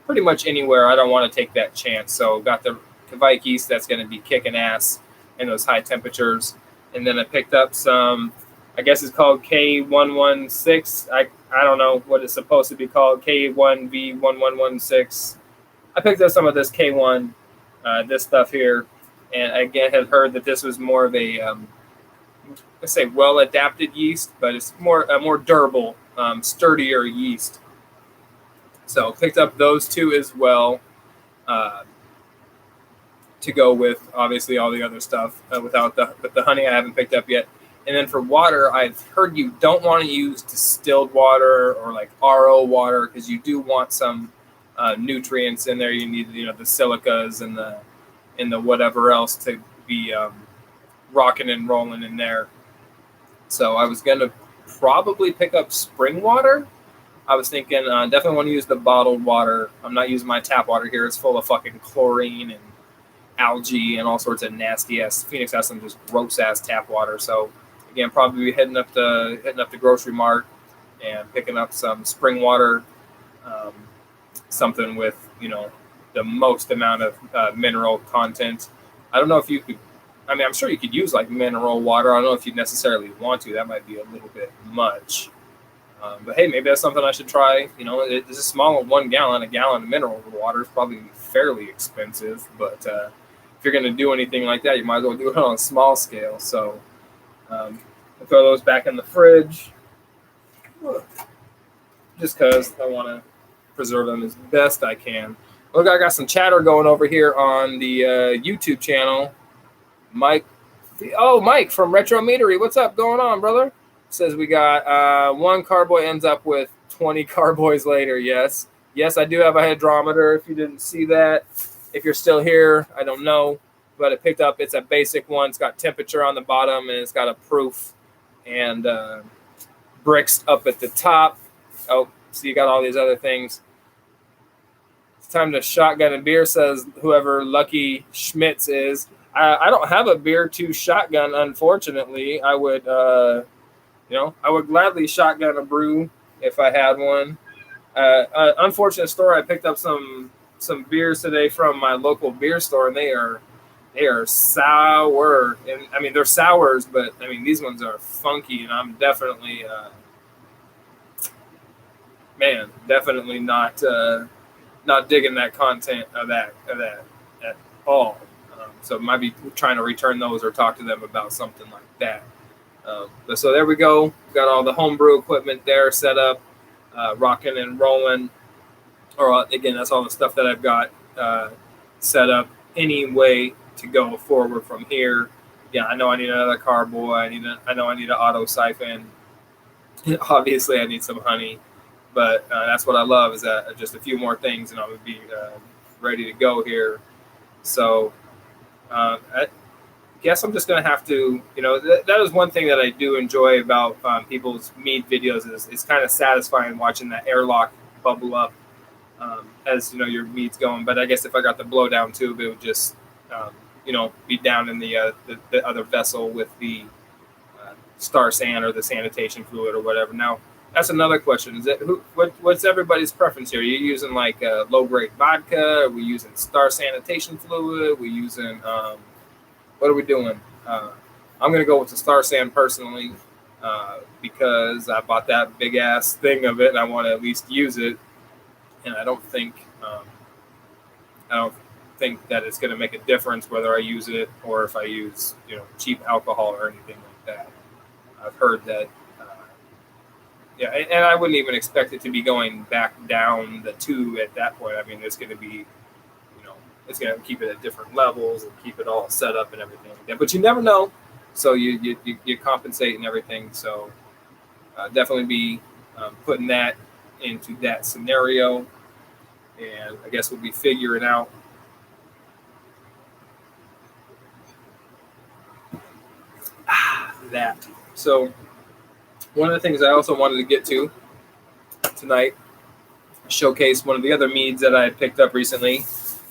pretty much anywhere. I don't want to take that chance. So got the Kveik yeast that's going to be kicking ass in those high temperatures. And then I picked up some, I guess it's called K116. I I don't know what it's supposed to be called, K1V1116. I picked up some of this K1, this stuff here, and again had heard that this was more of a, let's say, well-adapted yeast, but it's more a more durable, sturdier yeast. So picked up those two as well, to go with obviously all the other stuff. With the honey, I haven't picked up yet. And then for water, I've heard you don't want to use distilled water or like RO water because you do want some nutrients in there. You need, the silicas and the whatever else to be rocking and rolling in there. So I was gonna probably pick up spring water. I was thinking definitely want to use the bottled water. I'm not using my tap water here. It's full of fucking chlorine and algae and all sorts of nasty ass. Phoenix has some just gross ass tap water. So again, probably heading up the grocery mart and picking up some spring water, something with the most amount of mineral content. I don't know if you could. I mean, I'm sure you could use like mineral water. I don't know if you necessarily want to. That might be a little bit much. But hey, maybe that's something I should try. It's a small 1 gallon. A gallon of mineral water is probably fairly expensive, but if you're going to do anything like that, you might as well do it on a small scale. So I'll throw those back in the fridge just because I want to preserve them as best I can. Look, I got some chatter going over here on the YouTube channel. Mike from Retro Meadery. What's up going on, brother? Says we got one carboy ends up with 20 carboys later. Yes, I do have a hydrometer. If you didn't see that, if you're still here, I don't know, but I picked up. It's a basic one. It's got temperature on the bottom and it's got a proof and bricks up at the top. Oh, so you got all these other things. It's time to shotgun a beer, says whoever Lucky Schmitz is. I don't have a beer to shotgun, unfortunately. I would. I would gladly shotgun a brew if I had one. Unfortunate story. I picked up some beers today from my local beer store, and they are sour. And I mean, they're sours, but I mean, these ones are funky, and I'm definitely, definitely not digging that content of that at all. So might be trying to return those or talk to them about something like that. But so there we go. Got all the homebrew equipment there set up, rocking and rolling. Or again, that's all the stuff that I've got set up anyway to go forward from here. Yeah, I know I need another carboy. I know I need an auto siphon. Obviously, I need some honey, but that's what I love is that just a few more things, and I would be ready to go here. So I guess I'm just going to have to, that is one thing that I do enjoy about people's mead videos is it's kind of satisfying watching that airlock bubble up as, your mead's going. But I guess if I got the blowdown tube, it would just, be down in the other vessel with the star sand or the sanitation fluid or whatever. Now, that's another question. Is it what's everybody's preference here? Are you using like low-grade vodka? Are we using star sanitation fluid? Are we using... what are we doing? I'm going to go with the Star Sand personally because I bought that big ass thing of it and I want to at least use it. And I don't think that it's going to make a difference whether I use it or if I use cheap alcohol or anything like that. I've heard that. And I wouldn't even expect it to be going back down the tube at that point. I mean, it's going to be. It's going to keep it at different levels and keep it all set up and everything like that. But you never know. So you compensate and everything. So definitely be putting that into that scenario. And I guess we'll be figuring out that. So one of the things I also wanted to get to tonight, showcase one of the other meads that I picked up recently.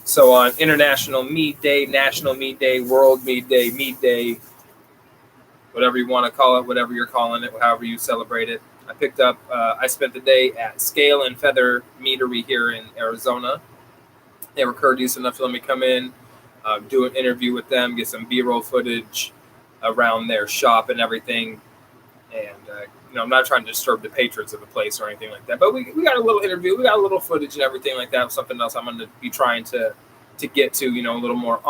So on International Mead Day, National Mead Day, World Mead Day, whatever you want to call it, whatever you're calling it, however you celebrate it. I spent the day at Scale and Feather Meadery here in Arizona. They were courteous enough to let me come in, do an interview with them, get some B-roll footage around their shop and everything, and I'm not trying to disturb the patrons of the place or anything like that. But we got a little interview, we got a little footage and everything like that. Something else I'm going to be trying to get to, a little more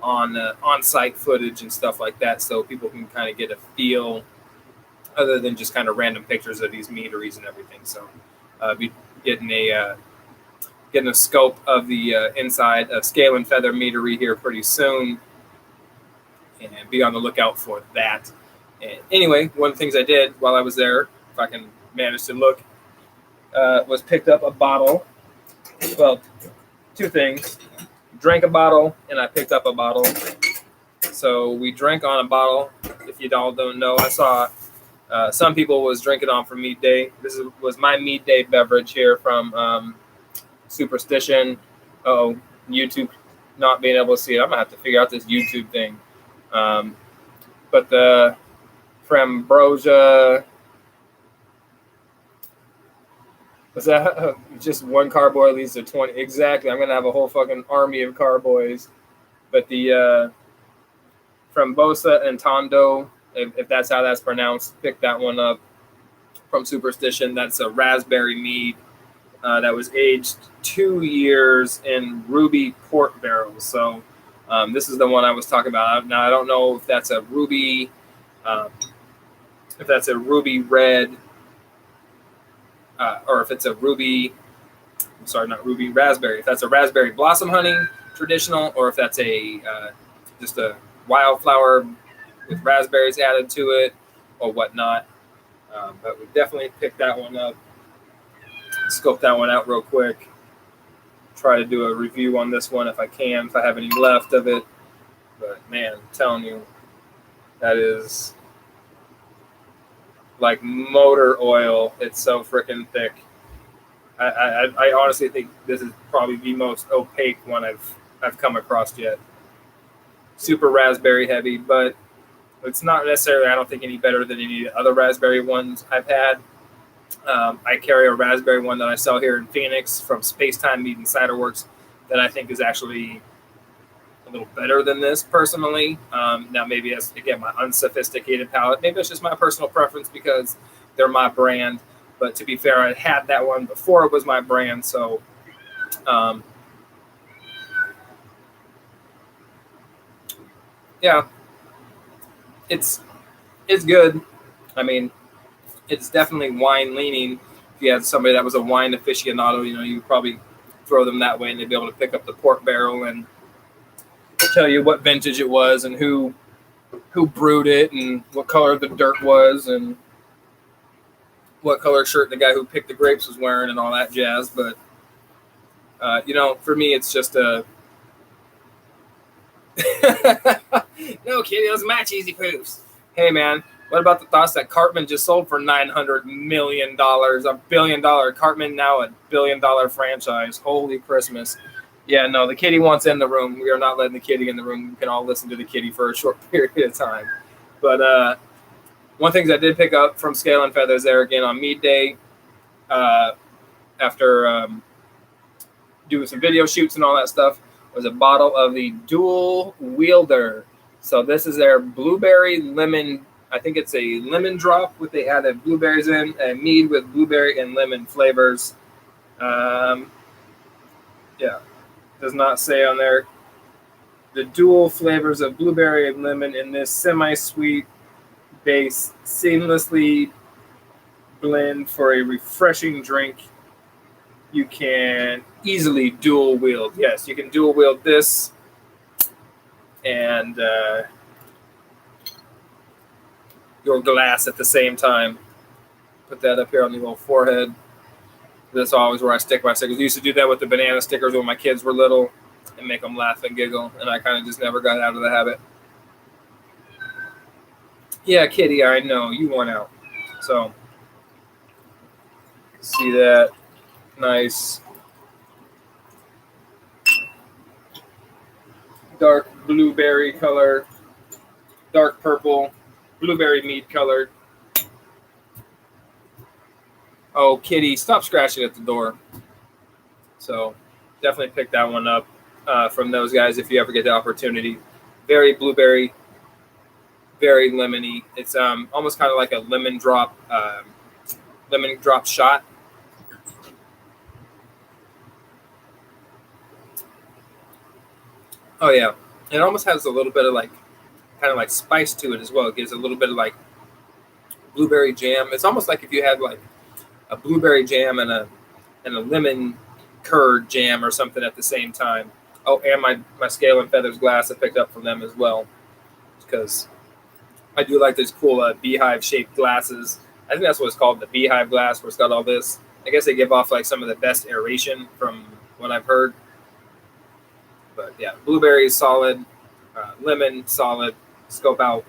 on-site footage and stuff like that, so people can kind of get a feel other than just kind of random pictures of these meaderies and everything. So be getting a scope of the inside of Scale and Feather Meadery here pretty soon, and be on the lookout for that. And anyway, one of the things I did while I was there, if I can manage to look, was picked up a bottle. Well, two things. Drank a bottle, and I picked up a bottle. So we drank on a bottle. If you all don't know, I saw some people was drinking on for Mead Day. This was my Mead Day beverage here from Superstition. Oh, YouTube not being able to see it. I'm going to have to figure out this YouTube thing. But the Frambrosia, was that just one carboy leads to 20? Exactly. I'm going to have a whole fucking army of carboys. But the Frambosa and Tondo, if that's how that's pronounced, pick that one up from Superstition. That's a raspberry mead that was aged 2 years in ruby port barrels. So this is the one I was talking about. Now, I don't know if that's a ruby red, or if it's a ruby, not ruby, raspberry. If that's a raspberry blossom honey traditional, or if that's a just a wildflower with raspberries added to it or whatnot. But we definitely picked that one up, scope that one out real quick, try to do a review on this one if I can, if I have any left of it. But man, I'm telling you, that is like motor oil. It's so freaking thick. I honestly think this is probably the most opaque one I've come across yet. Super raspberry heavy, but it's not necessarily, I don't think, any better than any other raspberry ones I've had. I carry a raspberry one that I sell here in Phoenix from Spacetime Mead and Cider Works that I think is actually a little better than this personally. Now, maybe as, again, my unsophisticated palate, maybe it's just my personal preference because they're my brand. But to be fair, I had that one before it was my brand. So, yeah, it's good. I mean, it's definitely wine leaning. If you had somebody that was a wine aficionado, you would probably throw them that way and they'd be able to pick up the port barrel and tell you what vintage it was and who brewed it and what color the dirt was and what color shirt the guy who picked the grapes was wearing and all that jazz. But, for me, it's just a... No, Kitty, those are my cheesy poofs. Hey, man, what about the thoughts that Cartman just sold for $900 million? $1 billion. Cartman now a $1 billion franchise. Holy Christmas. Yeah, no, the kitty wants in the room. We are not letting the kitty in the room. We can all listen to the kitty for a short period of time. But one thing I did pick up from Scale and Feathers there again on Mead Day, after doing some video shoots and all that stuff, was a bottle of the Dual Wielder. So this is their blueberry lemon. I think it's a lemon drop with they added blueberries in, a mead with blueberry and lemon flavors. Yeah, does not say on there. The dual flavors of blueberry and lemon in this semi-sweet base seamlessly blend for a refreshing drink. You can easily dual wield. Yes, you can dual wield this and your glass at the same time. Put that up here on the little forehead. That's always where I stick my stickers. I used to do that with the banana stickers when my kids were little and make them laugh and giggle, and I kind of just never got out of the habit. Yeah, kitty, I know. You went out. So, see that? Nice dark blueberry color, dark purple, blueberry mead colored. Oh, kitty, stop scratching at the door. So definitely pick that one up from those guys if you ever get the opportunity. Very blueberry very lemony. It's almost kind of like a lemon drop shot. Oh yeah, it almost has a little bit of like kind of like spice to it as well. It gives a little bit of like blueberry jam. It's almost like if you had like a blueberry jam and a lemon curd jam or something at the same time. Oh, and my Scale and Feathers glass I picked up from them as well, because I do like these cool beehive shaped glasses. I think that's what it's called, the beehive glass, where it's got all this. I guess they give off like some of the best aeration from what I've heard. But yeah, blueberry is solid, lemon solid. Scope out.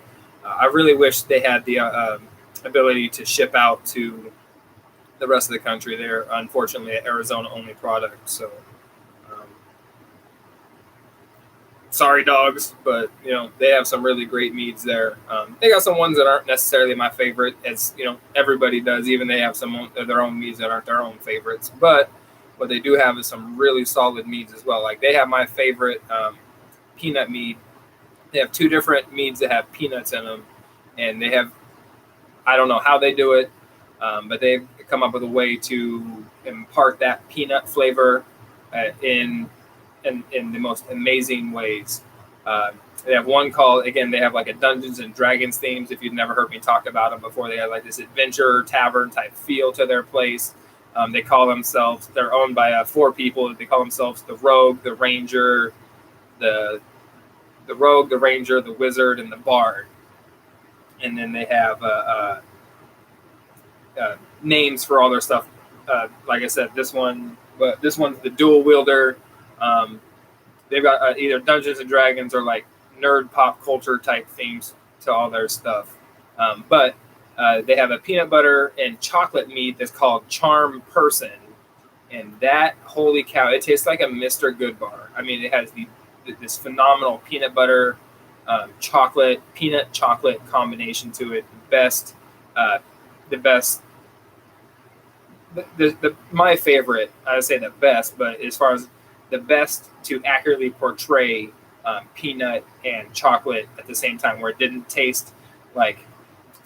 I really wish they had the ability to ship out to the rest of the country. They're unfortunately an Arizona only product. So um, sorry, dogs, but they have some really great meads there. They got some ones that aren't necessarily my favorite, as everybody does. Even they have some of their own meads that aren't their own favorites. But what they do have is some really solid meads as well. Like they have my favorite peanut mead. They have two different meads that have peanuts in them, and they have, I don't know how they do it, but they've come up with a way to impart that peanut flavor in the most amazing ways. They have one called, again, they have like a Dungeons and Dragons themes. If you've never heard me talk about them before, they have like this adventure tavern type feel to their place. They call themselves, they're owned by 4 people. They call themselves the Rogue, the Ranger, the Rogue, the Ranger, the Wizard, and the Bard. And then they have names for all their stuff. Like I said, this one's the Dual Wielder. They've got either Dungeons and Dragons or like nerd pop culture type themes to all their stuff. But they have a peanut butter and chocolate mead that's called Charm Person. And that, holy cow, it tastes like a Mr. Goodbar. I mean, it has this phenomenal peanut butter, peanut chocolate combination to it. My favorite, I would say the best, but as far as the best to accurately portray peanut and chocolate at the same time, where it didn't taste like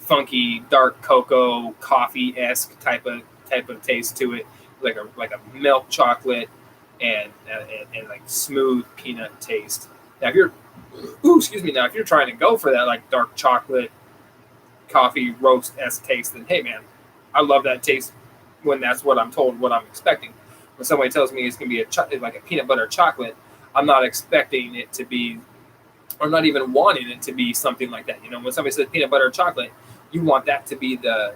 funky dark cocoa coffee-esque type of taste to it, like a milk chocolate and like smooth peanut taste. Now if you're trying to go for that like dark chocolate coffee roast-esque taste, then hey man, I love that taste when that's what I'm told, what I'm expecting. When somebody tells me it's gonna be like a peanut butter chocolate, I'm not expecting it to be, or not even wanting it to be something like that. When somebody says peanut butter chocolate, you want that to be the,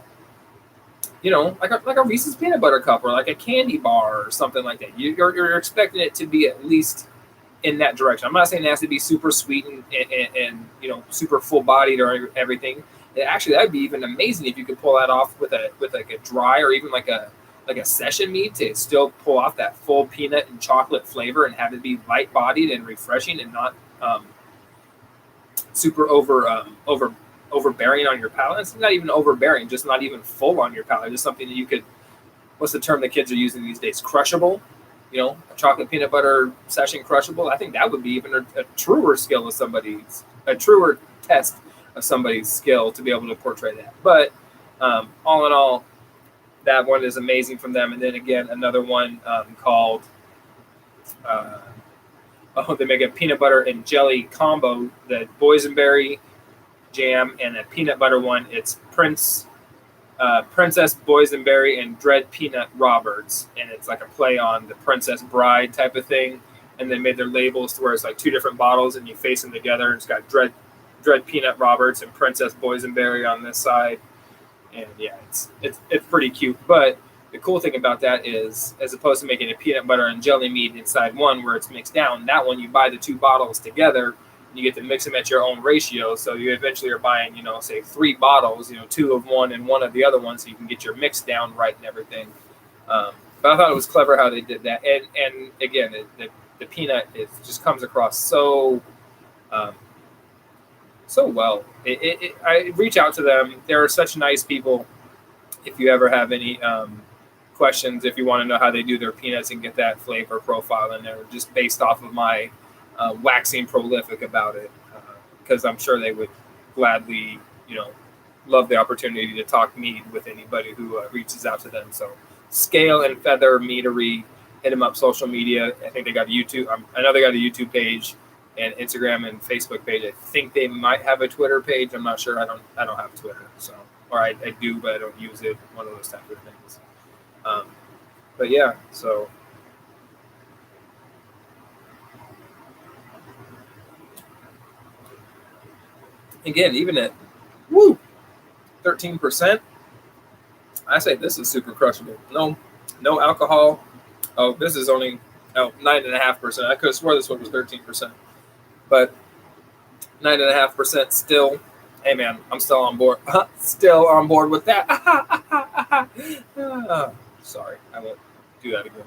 like a Reese's peanut butter cup or like a candy bar or something like that. You're expecting it to be at least in that direction. I'm not saying it has to be super sweet and super full bodied or everything. Actually, that'd be even amazing if you could pull that off with like a dry or even like a session mead to still pull off that full peanut and chocolate flavor and have it be light bodied and refreshing and not super overbearing on your palate. It's not even overbearing, just not even full on your palate. Just something that you could, what's the term the kids are using these days? Crushable. A chocolate peanut butter session crushable. I think that would be even a truer truer test of somebody's skill to be able to portray that. But all in all, that one is amazing from them. And then again, another one called, they make a peanut butter and jelly combo, the boysenberry jam and a peanut butter one. It's Princess Boysenberry and Dread Peanut Roberts, and it's like a play on the Princess Bride type of thing. And they made their labels to where it's like 2 different bottles, and you face them together. It's got Dread Peanut Roberts and Princess Boysenberry on this side, and yeah, it's pretty cute. But the cool thing about that is, as opposed to making a peanut butter and jelly mead inside one where it's mixed down, that one you buy the 2 bottles together. You get to mix them at your own ratio, so you eventually are buying, say 3 bottles, 2 of one and 1 of the other one, so you can get your mix down right and everything. But I thought it was clever how they did that, and again, the peanut just comes across so well. I reach out to them; they're such nice people. If you ever have any questions, if you want to know how they do their peanuts and get that flavor profile in there, just based off of my waxing prolific about it, because I'm sure they would gladly, love the opportunity to talk mead with anybody who reaches out to them. So Scale and Feather Meadery, hit them up social media. I think they got a YouTube. I know they got a YouTube page and Instagram and Facebook page. I think they might have a Twitter page. I'm not sure. I don't have Twitter, so I do, but I don't use it. One of those type of things. But yeah, so again, even at 13%, I say this is super crushable. No alcohol. Oh, this is only 9.5%. I could have swore this one was 13%, but 9.5% still. Hey man, I'm still on board. Still on board with that. Sorry, I won't do that again.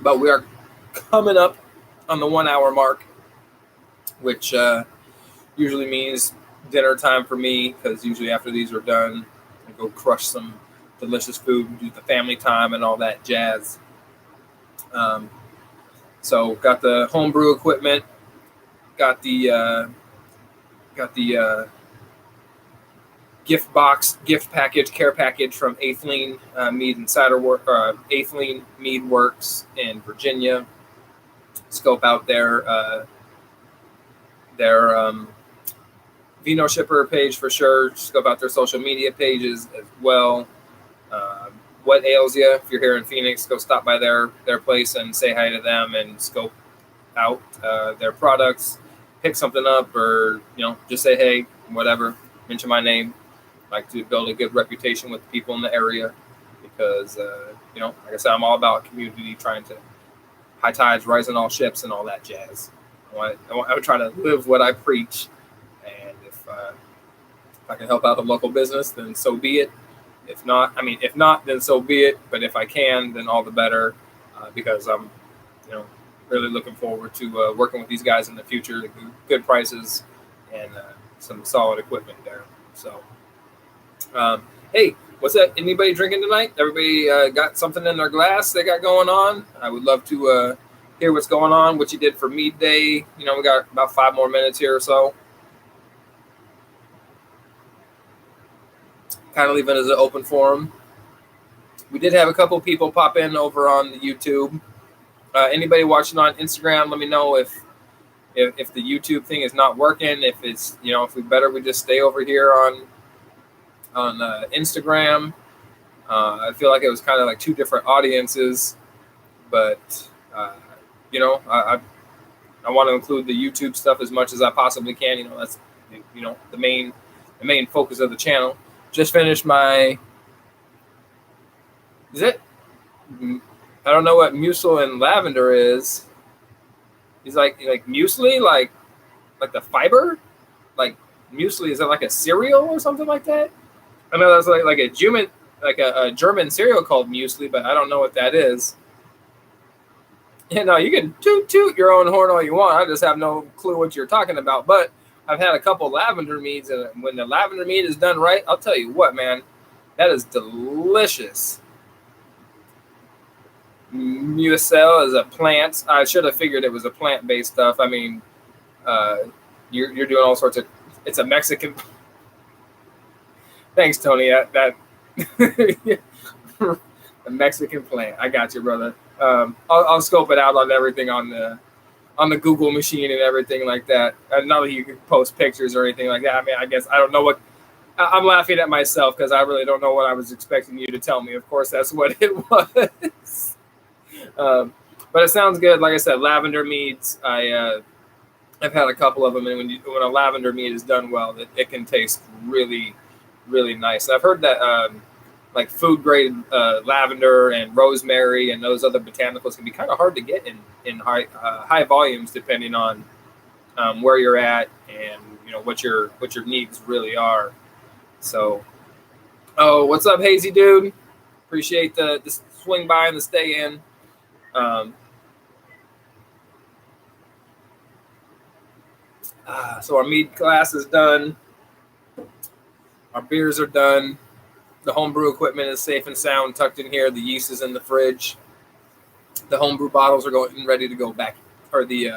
But we are coming up on the 1 hour mark, which usually means dinner time for me, because usually after these are done, I go crush some delicious food, do the family time and all that jazz. So got the homebrew equipment, got the gift package, care package from Athleen Mead and Cider Work, Athleen Mead Works in Virginia. Scope out their Vino Shipper page for sure. Scope out their social media pages as well. What ails you? If you're here in Phoenix, go stop by their place and say hi to them and scope out their products. Pick something up, or just say hey, whatever. Mention my name. Like to build a good reputation with people in the area, because like I said, I'm all about community, trying to high tides rising all ships and all that jazz. I would try to live what I preach, and if I can help out a local business, then so be it. If not, then so be it. But if I can, then all the better, because I'm, really looking forward to working with these guys in the future. Good prices and some solid equipment there. So, hey, what's that? Anybody drinking tonight? Everybody got something in their glass they got going on? I would love to hear what's going on, what you did for Mead Day. We got about 5 more minutes here or so. Kind of leaving it as an open forum. We did have a couple people pop in over on the YouTube. Anybody watching on Instagram, let me know if the YouTube thing is not working. If it's if we just stay over here on Instagram. I feel like it was kind of like 2 different audiences, but I want to include the YouTube stuff as much as I possibly can. That's the main focus of the channel. Just finished my. Is it? I don't know what muesli and lavender is. He's like muesli, like the fiber, like muesli. Is that like a cereal or something like that? I know that's like a German cereal called muesli, but I don't know what that is. You can toot your own horn all you want. I just have no clue what you're talking about. But I've had a couple lavender meads, and when the lavender mead is done right, I'll tell you what, man, that is delicious. Muesli is a plant. I should have figured it was a plant-based stuff. I mean, you're doing all sorts of. It's a Mexican. Thanks, Tony. That a Mexican plant. I got you, brother. I'll scope it out on everything on the Google machine and everything like that. Not that you can post pictures or anything like that. I mean, I guess I don't know what. I'm laughing at myself because I really don't know what I was expecting you to tell me. Of course, that's what it was. But it sounds good. Like I said, lavender meads. I've had a couple of them, and when a lavender mead is done well, it can taste really, really nice. I've heard that like food grade lavender and rosemary and those other botanicals can be kind of hard to get in high volumes, depending on where you're at and what your needs really are. So, what's up, Hazy dude? Appreciate the swing by and the stay in. So our mead class is done. Our beers are done. The homebrew equipment is safe and sound, tucked in here. The yeast is in the fridge. The homebrew bottles are going ready to go back, or the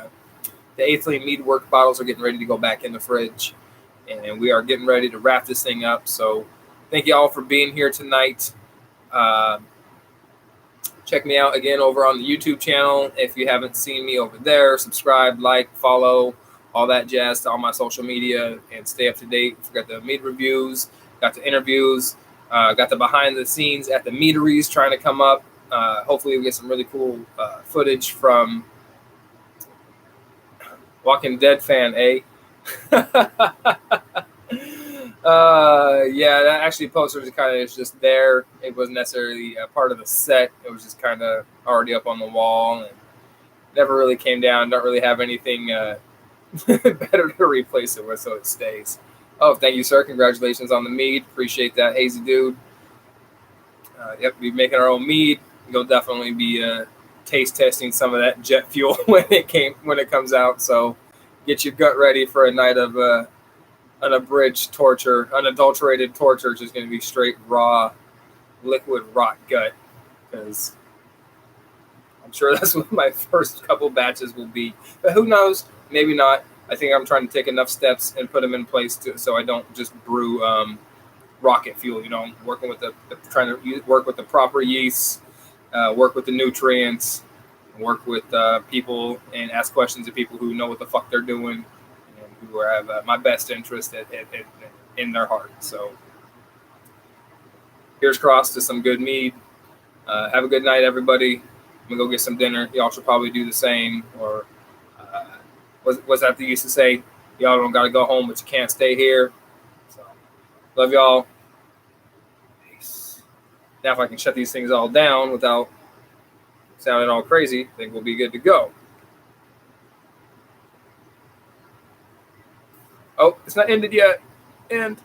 eighth lane mead work bottles are getting ready to go back in the fridge, and we are getting ready to wrap this thing up. So thank you all for being here tonight. Check me out again over on the YouTube channel. If you haven't seen me over there, subscribe, like, follow, all that jazz to all my social media, and stay up to date. Got the mead reviews, got the interviews, got the behind the scenes at the meaderies trying to come up. Hopefully we get some really cool footage from Walking Dead fan, eh? Yeah, that actually poster was kind of just there. It wasn't necessarily a part of the set. It was just kind of already up on the wall and never really came down. Don't really have anything better to replace it with, so it stays. Oh, thank you, sir. Congratulations on the mead. Appreciate that, hazy dude. Yep, we're making our own mead. You'll definitely be taste testing some of that jet fuel when it comes out. So get your gut ready for a night of unabridged torture, unadulterated torture. Just going to be straight raw, liquid rot gut, because I'm sure that's what my first couple batches will be. But who knows? Maybe not. I think I'm trying to take enough steps and put them in place so I don't just brew rocket fuel. You know, I'm working with trying to work with the proper yeast, work with the nutrients, work with people and ask questions of people who know what the fuck they're doing and who have my best interest in their heart. So here's crossed to some good mead. Have a good night, everybody. I'm gonna go get some dinner. Y'all should probably do the same. Or what's that they used to say? Y'all don't gotta go home, but you can't stay here. So love y'all. Peace. Now, if I can shut these things all down without sounding all crazy, I think we'll be good to go. Oh, it's not ended yet. End.